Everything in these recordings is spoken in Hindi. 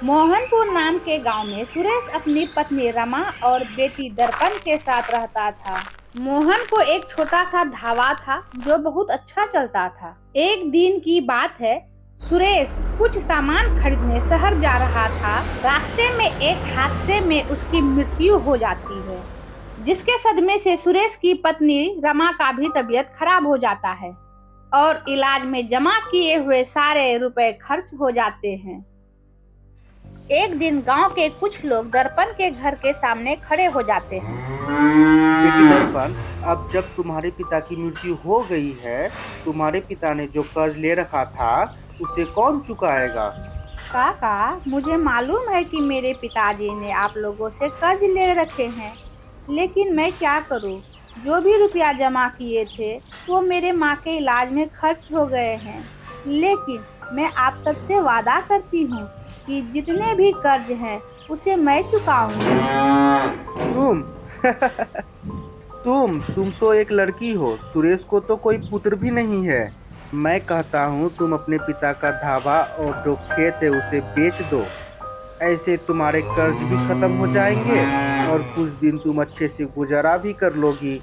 मोहनपुर नाम के गांव में सुरेश अपनी पत्नी रमा और बेटी दर्पण के साथ रहता था। मोहन को एक छोटा सा ढाबा था जो बहुत अच्छा चलता था। एक दिन की बात है, सुरेश कुछ सामान खरीदने शहर जा रहा था। रास्ते में एक हादसे में उसकी मृत्यु हो जाती है, जिसके सदमे से सुरेश की पत्नी रमा का भी तबीयत खराब हो जाता है और इलाज में जमा किए हुए सारे रुपए खर्च हो जाते हैं। एक दिन गांव के कुछ लोग दर्पण के घर के सामने खड़े हो जाते हैं। बेटी दर्पण, अब जब तुम्हारे पिता की मृत्यु हो गई है, तुम्हारे पिता ने जो कर्ज ले रखा था उसे कौन चुकाएगा? काका, मुझे मालूम है कि मेरे पिताजी ने आप लोगों से कर्ज ले रखे हैं, लेकिन मैं क्या करूं? जो भी रुपया जमा किए थे वो मेरे माँ के इलाज में खर्च हो गए हैं। लेकिन मैं आप सबसे वादा करती हूँ कि जितने भी कर्ज हैं उसे मैं चुकाऊंगी। तुम तुम तो एक लड़की हो। सुरेश को तो कोई पुत्र भी नहीं है। मैं कहता हूँ तुम अपने पिता का ढाबा और जो खेत है उसे बेच दो। ऐसे तुम्हारे कर्ज भी खत्म हो जाएंगे और कुछ दिन तुम अच्छे से गुजारा भी कर लोगी।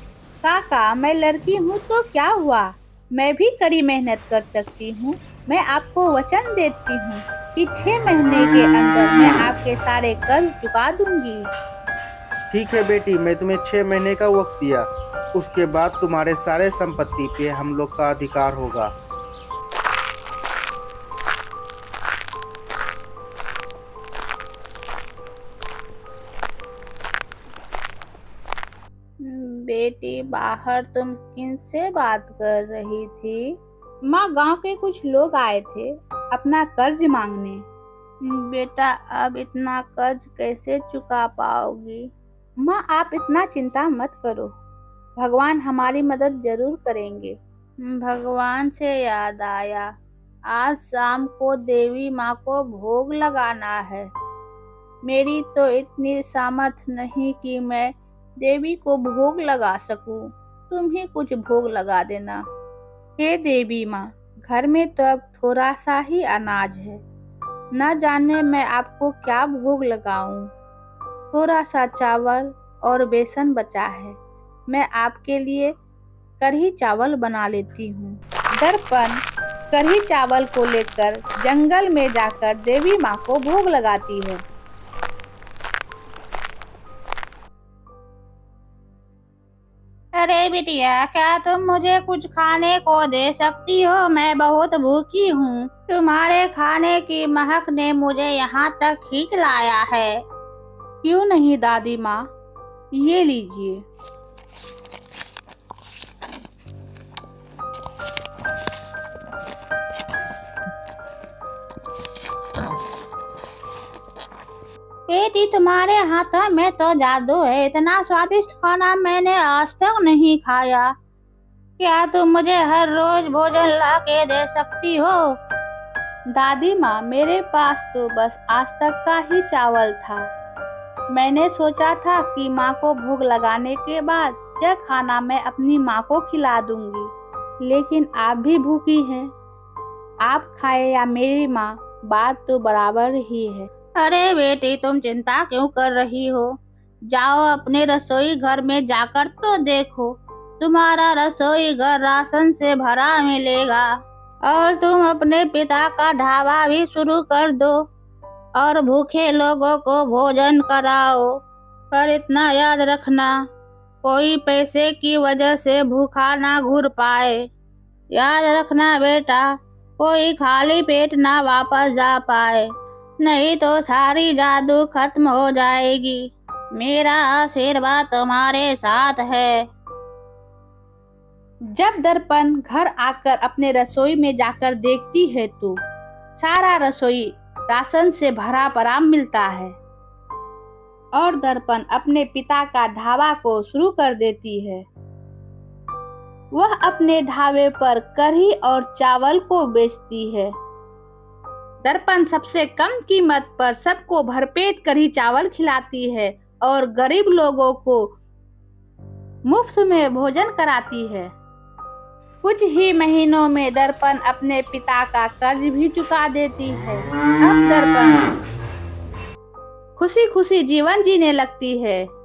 काका, मैं लड़की हूँ तो क्या हुआ? मैं भी कड़ी मेहनत कर सकती हूँ। मैं आपको वचन देती हूँ कि 6 महीने के अंदर मैं आपके सारे कर्ज चुका दूंगी। ठीक है बेटी, मैं तुम्हें 6 महीने का वक्त दिया। उसके बाद तुम्हारे सारे संपत्ति पे हम लोग का अधिकार होगा। बेटी, बाहर तुम किनसे बात कर रही थी? माँ, गांव के कुछ लोग आए थे अपना कर्ज मांगने। बेटा, अब इतना कर्ज कैसे चुका पाओगी? माँ, आप इतना चिंता मत करो, भगवान हमारी मदद जरूर करेंगे। भगवान से याद आया, आज शाम को देवी माँ को भोग लगाना है। मेरी तो इतनी सामर्थ्य नहीं कि मैं देवी को भोग लगा सकूं। तुम ही कुछ भोग लगा देना। हे देवी माँ, घर में तो अब थोड़ा सा ही अनाज है, न जाने मैं आपको क्या भोग लगाऊं। थोड़ा सा चावल और बेसन बचा है, मैं आपके लिए कढ़ी चावल बना लेती हूँ। दर्पण कढ़ी चावल को लेकर जंगल में जाकर देवी माँ को भोग लगाती है। अरे बिटिया, क्या तुम मुझे कुछ खाने को दे सकती हो? मैं बहुत भूखी हूँ। तुम्हारे खाने की महक ने मुझे यहाँ तक खींच लाया है। क्यों नहीं दादी माँ, ये लीजिए। बेटी, तुम्हारे हाथों में तो जादू है। इतना स्वादिष्ट खाना मैंने आज तक नहीं खाया। क्या तुम मुझे हर रोज भोजन ला के दे सकती हो? दादी माँ, मेरे पास तो बस आज तक का ही चावल था। मैंने सोचा था कि माँ को भोग लगाने के बाद यह खाना मैं अपनी माँ को खिला दूंगी, लेकिन आप भी भूखी हैं। आप खाए या मेरी माँ, बात तो बराबर ही है। अरे बेटी, तुम चिंता क्यों कर रही हो? जाओ अपने रसोई घर में जाकर तो देखो, तुम्हारा रसोई घर राशन से भरा मिलेगा। और तुम अपने पिता का ढाबा भी शुरू कर दो और भूखे लोगों को भोजन कराओ। पर इतना याद रखना, कोई पैसे की वजह से भूखा ना घूर पाए। याद रखना बेटा, कोई खाली पेट ना वापस जा पाए, नहीं तो सारी जादू खत्म हो जाएगी। मेरा आशीर्वाद तुम्हारे साथ है। जब दर्पण घर आकर अपने रसोई में जाकर देखती है तो सारा रसोई राशन से भरा पड़ा मिलता है और दर्पण अपने पिता का ढाबा को शुरू कर देती है। वह अपने ढाबे पर कढ़ी और चावल को बेचती है। दर्पण सबसे कम कीमत पर सबको भरपेट कढ़ी चावल खिलाती है और गरीब लोगों को मुफ्त में भोजन कराती है। कुछ ही महीनों में दर्पण अपने पिता का कर्ज भी चुका देती है। अब दर्पण खुशी खुशी जीवन जीने लगती है।